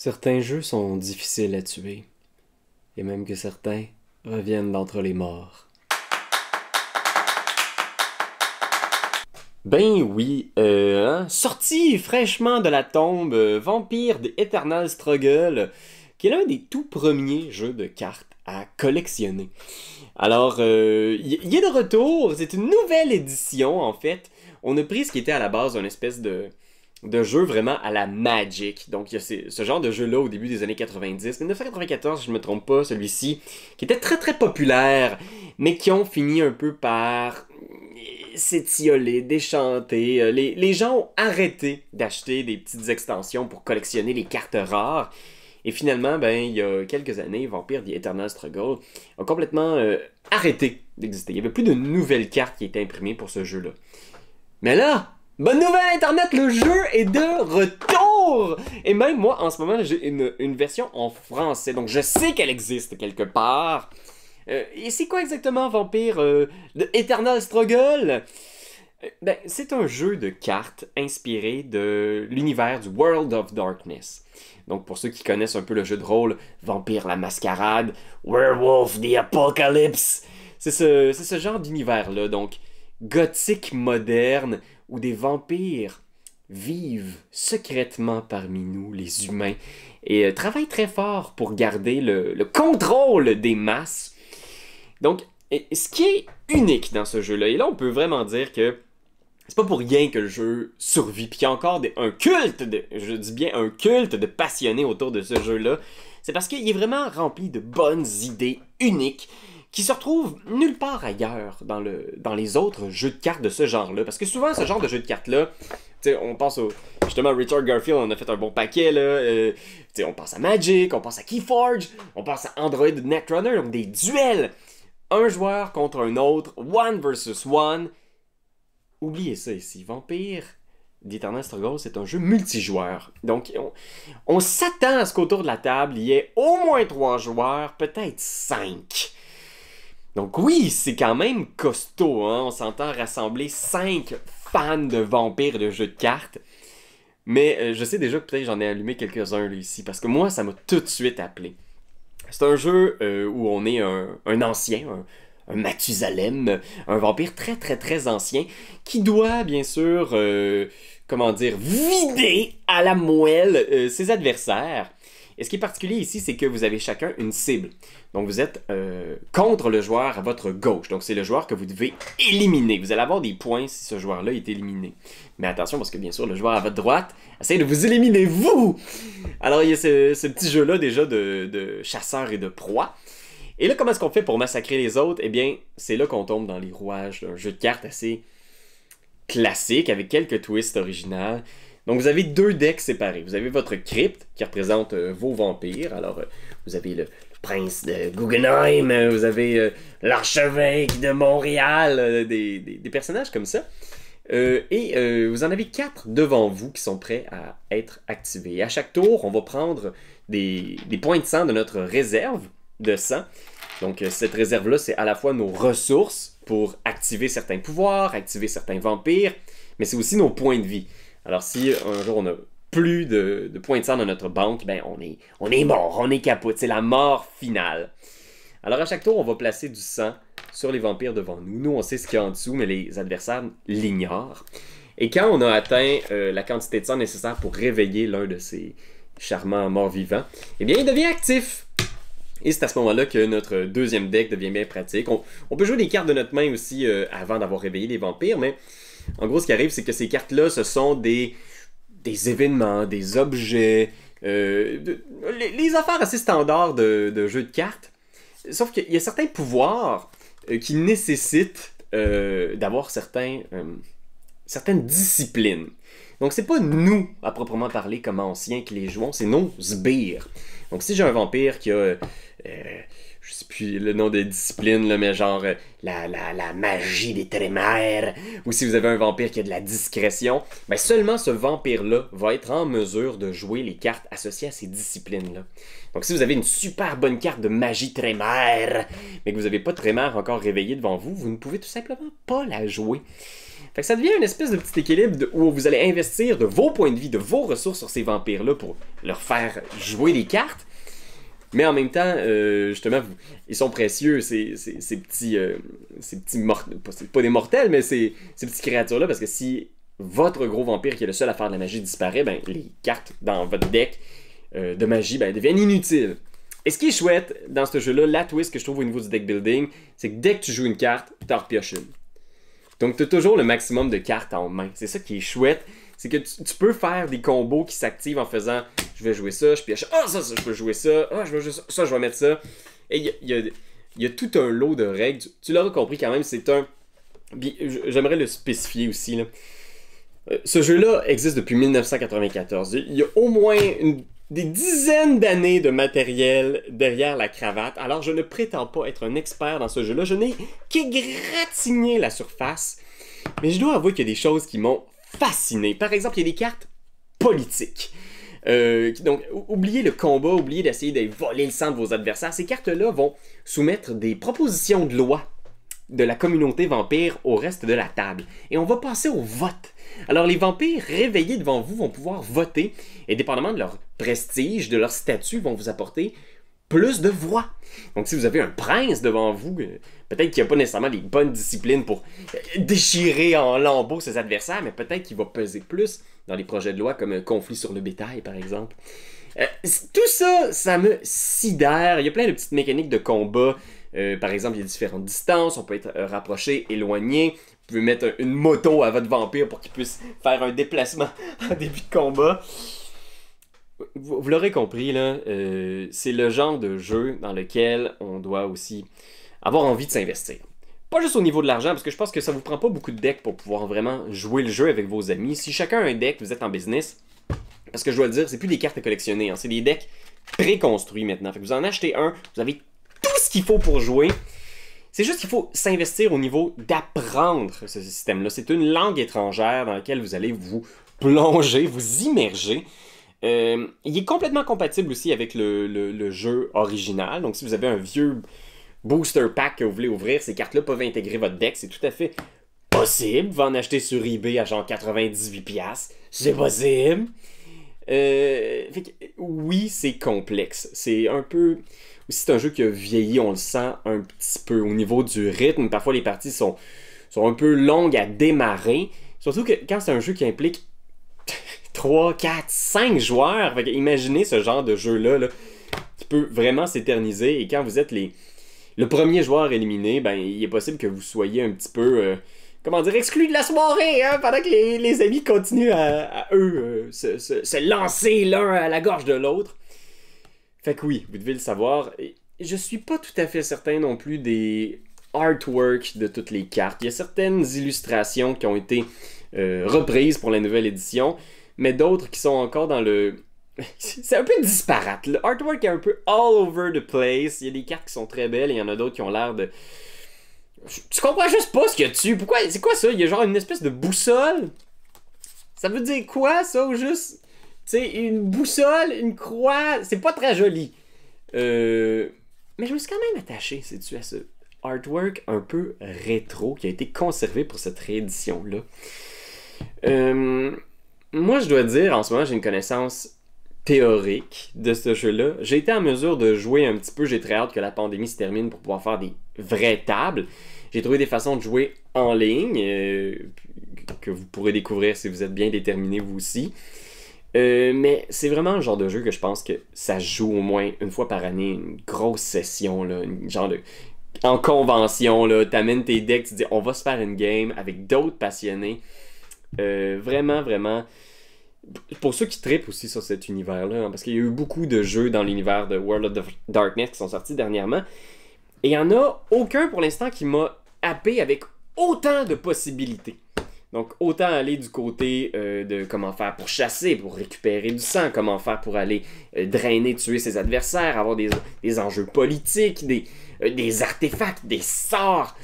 Certains jeux sont difficiles à tuer, et même que certains reviennent d'entre les morts. Ben oui, sorti fraîchement de la tombe, Vampire The Eternal Struggle, qui est l'un des tout premiers jeux de cartes à collectionner. Alors, il est de retour, c'est une nouvelle édition en fait. On a pris ce qui était à la base une espèce de jeu vraiment à la Magic. Donc il y a ce genre de jeu-là au début des années 90, 1994 si je ne me trompe pas, celui-ci, qui était très très populaire, mais qui ont fini un peu par s'étioler, déchanter. Les gens ont arrêté d'acheter des petites extensions pour collectionner les cartes rares. Et finalement, ben, il y a quelques années, Vampire The Eternal Struggle a complètement arrêté d'exister. Il n'y avait plus de nouvelles cartes qui étaient imprimées pour ce jeu-là. Mais là, bonne nouvelle Internet, le jeu est de retour! Et même moi, en ce moment, j'ai une version en français, donc je sais qu'elle existe quelque part. Et c'est quoi exactement Vampire The Eternal Struggle? Ben, c'est un jeu de cartes inspiré de l'univers du World of Darkness. Donc pour ceux qui connaissent un peu le jeu de rôle, Vampire la Mascarade, Werewolf the Apocalypse, c'est ce genre d'univers-là, donc gothique moderne, où des vampires vivent secrètement parmi nous, les humains, et travaillent très fort pour garder le contrôle des masses. Donc, ce qui est unique dans ce jeu-là, et là on peut vraiment dire que c'est pas pour rien que le jeu survit, puis qu'il y a encore un culte, je dis bien un culte de passionnés autour de ce jeu-là, c'est parce qu'il est vraiment rempli de bonnes idées uniques qui se retrouvent nulle part ailleurs dans les autres jeux de cartes de ce genre-là. Parce que souvent, ce genre de jeu de cartes-là, on pense justement à Richard Garfield, on a fait un bon paquet, là. On pense à Magic, on pense à Keyforge, on pense à Android Netrunner, donc des duels. Un joueur contre un autre, one versus one. Oubliez ça ici, Vampire The Eternal Struggle, c'est un jeu multijoueur. Donc, on s'attend à ce qu'autour de la table, il y ait au moins 3 joueurs, peut-être 5. Donc oui, c'est quand même costaud, hein? On s'entend rassembler 5 fans de vampires de jeux de cartes. Mais je sais déjà que peut-être j'en ai allumé quelques-uns là, ici, parce que moi, ça m'a tout de suite appelé. C'est un jeu où on est un ancien, un Mathusalem, un vampire très très très ancien, qui doit bien sûr, comment dire, vider à la moelle ses adversaires. Et ce qui est particulier ici, c'est que vous avez chacun une cible. Donc vous êtes contre le joueur à votre gauche. Donc c'est le joueur que vous devez éliminer. Vous allez avoir des points si ce joueur-là est éliminé. Mais attention, parce que bien sûr, le joueur à votre droite essaie de vous éliminer, vous! Alors il y a ce petit jeu-là déjà de chasseur et de proie. Et là, comment est-ce qu'on fait pour massacrer les autres? Eh bien, c'est là qu'on tombe dans les rouages d'un jeu de cartes assez classique, avec quelques twists originaux. Donc vous avez 2 decks séparés. Vous avez votre crypte, qui représente vos vampires. Alors, vous avez le prince de Guggenheim, vous avez l'archevêque de Montréal, des personnages comme ça. Et vous en avez 4 devant vous qui sont prêts à être activés. Et à chaque tour, on va prendre des points de sang de notre réserve de sang. Donc cette réserve-là, c'est à la fois nos ressources pour activer certains pouvoirs, activer certains vampires, mais c'est aussi nos points de vie. Alors si un jour on a plus de points de sang dans notre banque, ben on est mort, on est capote, c'est la mort finale. Alors à chaque tour, on va placer du sang sur les vampires devant nous. Nous, on sait ce qu'il y a en dessous, mais les adversaires l'ignorent. Et quand on a atteint la quantité de sang nécessaire pour réveiller l'un de ces charmants morts-vivants, eh bien il devient actif. Et c'est à ce moment-là que notre deuxième deck devient bien pratique. On peut jouer des cartes de notre main aussi avant d'avoir réveillé les vampires, mais en gros, ce qui arrive, c'est que ces cartes-là, ce sont des événements, des objets, les affaires assez standards de jeux de cartes. Sauf qu'il y a certains pouvoirs qui nécessitent d'avoir certaines disciplines. Donc c'est pas nous, à proprement parler, comme anciens qui les jouons, c'est nos sbires. Donc si j'ai un vampire qui a, je sais plus le nom de discipline, là, mais genre la magie des téméraires, ou si vous avez un vampire qui a de la discrétion, ben seulement ce vampire-là va être en mesure de jouer les cartes associées à ces disciplines-là. Donc si vous avez une super bonne carte de magie trémère, mais que vous n'avez pas de trémère encore réveillée devant vous, vous ne pouvez tout simplement pas la jouer. Fait que ça devient une espèce de petit équilibre où vous allez investir de vos points de vie, de vos ressources sur ces vampires-là pour leur faire jouer des cartes. Mais en même temps, justement, ils sont précieux, ces petits mortels, pas des mortels, mais ces petites créatures-là, parce que si votre gros vampire qui est le seul à faire de la magie disparaît, ben les cartes dans votre deck de magie deviennent inutiles. Et ce qui est chouette dans ce jeu-là, la twist que je trouve au niveau du deck building, c'est que dès que tu joues une carte, tu en repioches une. Donc tu as toujours le maximum de cartes en main. C'est ça qui est chouette. C'est que tu peux faire des combos qui s'activent en faisant je vais jouer ça, je pioche, ça, je peux jouer ça, je vais jouer ça, je vais mettre ça. Et il y a tout un lot de règles. Tu l'auras compris quand même, c'est un. J'aimerais le spécifier aussi, là. Ce jeu-là existe depuis 1994. Il y a au moins des dizaines d'années de matériel derrière la cravate. Alors, je ne prétends pas être un expert dans ce jeu-là. Je n'ai qu'égratigné la surface. Mais je dois avouer qu'il y a des choses qui m'ont fasciné. Par exemple, il y a des cartes politiques. Donc, oubliez le combat, oubliez d'essayer de voler le sang de vos adversaires. Ces cartes-là vont soumettre des propositions de loi de la communauté vampire au reste de la table. Et on va passer au vote. Alors, les vampires réveillés devant vous vont pouvoir voter, et dépendamment de leur prestige, de leur statut, vont vous apporter plus de voix. Donc, si vous avez un prince devant vous, peut-être qu'il n'y a pas nécessairement les bonnes disciplines pour déchirer en lambeaux ses adversaires, mais peut-être qu'il va peser plus dans les projets de loi comme un conflit sur le bétail, par exemple. Tout ça, ça me sidère. Il y a plein de petites mécaniques de combat. Par exemple, il y a différentes distances, on peut être rapproché, éloigné. Vous pouvez mettre une moto à votre vampire pour qu'il puisse faire un déplacement en début de combat. Vous l'aurez compris, là, c'est le genre de jeu dans lequel on doit aussi avoir envie de s'investir. Pas juste au niveau de l'argent, parce que je pense que ça vous prend pas beaucoup de decks pour pouvoir vraiment jouer le jeu avec vos amis. Si chacun a un deck, vous êtes en business, parce que je dois le dire, c'est plus des cartes à collectionner, hein, c'est des decks préconstruits maintenant. Fait que vous en achetez un, vous avez tout ce qu'il faut pour jouer. C'est juste qu'il faut s'investir au niveau d'apprendre ce système-là. C'est une langue étrangère dans laquelle vous allez vous plonger, vous immerger. Il est complètement compatible aussi avec le jeu original. Donc si vous avez un vieux booster pack que vous voulez ouvrir, ces cartes-là peuvent intégrer votre deck. C'est tout à fait possible. Vous en achetez sur eBay à genre 98$. C'est possible. Oui, c'est complexe. C'est un peu... Aussi, c'est un jeu qui a vieilli, on le sent un petit peu au niveau du rythme. Parfois, les parties sont un peu longues à démarrer. Surtout que quand c'est un jeu qui implique 3, 4, 5 joueurs, imaginez ce genre de jeu-là là, qui peut vraiment s'éterniser. Et quand vous êtes le premier joueur éliminé, ben, il est possible que vous soyez un petit peu... comment dire, exclu de la soirée, hein, pendant que les amis continuent à eux se lancer l'un à la gorge de l'autre. Fait que oui, vous devez le savoir. Je suis pas tout à fait certain non plus des artworks de toutes les cartes. Il y a certaines illustrations qui ont été reprises pour la nouvelle édition, mais d'autres qui sont encore dans le... C'est un peu disparate. Le artwork est un peu all over the place. Il y a des cartes qui sont très belles et il y en a d'autres qui ont l'air de... Tu comprends juste pas ce qu'il y a dessus. Pourquoi? C'est quoi ça? Il y a genre une espèce de boussole. Ça veut dire quoi ça ou juste... Tu sais, une boussole, une croix, c'est pas très joli. Mais je me suis quand même attaché, sais-tu, à ce artwork un peu rétro qui a été conservé pour cette réédition-là. Moi, je dois dire, en ce moment, j'ai une connaissance théorique de ce jeu-là. J'ai été en mesure de jouer un petit peu, j'ai très hâte que la pandémie se termine pour pouvoir faire des vraies tables. J'ai trouvé des façons de jouer en ligne, que vous pourrez découvrir si vous êtes bien déterminé vous aussi. Mais c'est vraiment le genre de jeu que je pense que ça joue au moins une fois par année, une grosse session, là, une genre de... En convention, là, t'amènes tes decks, tu dis on va se faire une game avec d'autres passionnés. Vraiment, vraiment... Pour ceux qui trippent aussi sur cet univers-là, hein, parce qu'il y a eu beaucoup de jeux dans l'univers de World of Darkness qui sont sortis dernièrement, et il n'y en a aucun pour l'instant qui m'a happé avec autant de possibilités. Donc, autant aller du côté de comment faire pour chasser, pour récupérer du sang, comment faire pour aller drainer, tuer ses adversaires, avoir des enjeux politiques, des artefacts, des sorts.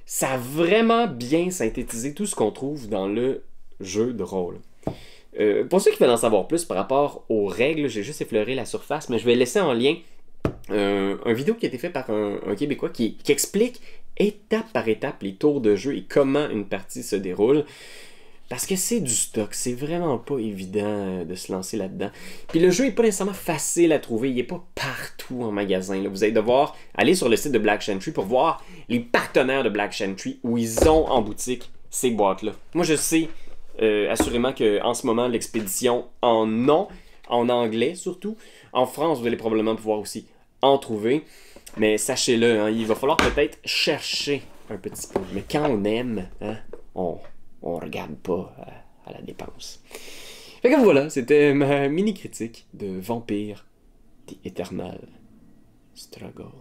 Ça a vraiment bien synthétisé tout ce qu'on trouve dans le jeu de rôle. Pour ceux qui veulent en savoir plus par rapport aux règles, j'ai juste effleuré la surface, mais je vais laisser en lien un vidéo qui a été fait par un Québécois qui explique étape par étape les tours de jeu et comment une partie se déroule. Parce que c'est du stock, c'est vraiment pas évident de se lancer là-dedans. Puis le jeu est pas nécessairement facile à trouver, il est pas partout en magasin. Là. Vous allez devoir aller sur le site de Black Chantry pour voir les partenaires de Black Chantry où ils ont en boutique ces boîtes-là. Moi je sais assurément qu'en ce moment l'expédition en ont, en anglais surtout. En France vous allez probablement pouvoir aussi en trouver. Mais sachez-le, hein, il va falloir peut-être chercher un petit peu. Mais quand on aime, hein, on regarde pas à la dépense. Fait que voilà, c'était ma mini-critique de Vampire The Eternal Struggle.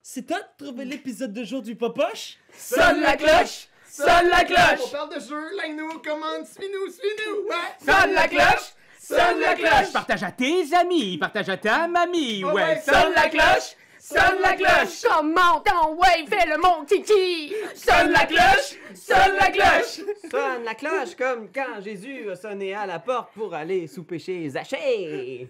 C'est toi de trouver l'épisode de jour du Popoche? Sonne la cloche! Sonne la On cloche! parle de jeu, like-nous, commande, suis-nous, ouais! Sonne la cloche! Sonne la cloche! Partage à tes amis, partage à ta mamie, ouais. Sonne la cloche! Sonne la cloche! Comment ton ouais, fais-le mon kiki! Sonne la cloche! Sonne la cloche! Sonne la cloche comme quand Jésus a sonné à la porte pour aller souper chez Zachée.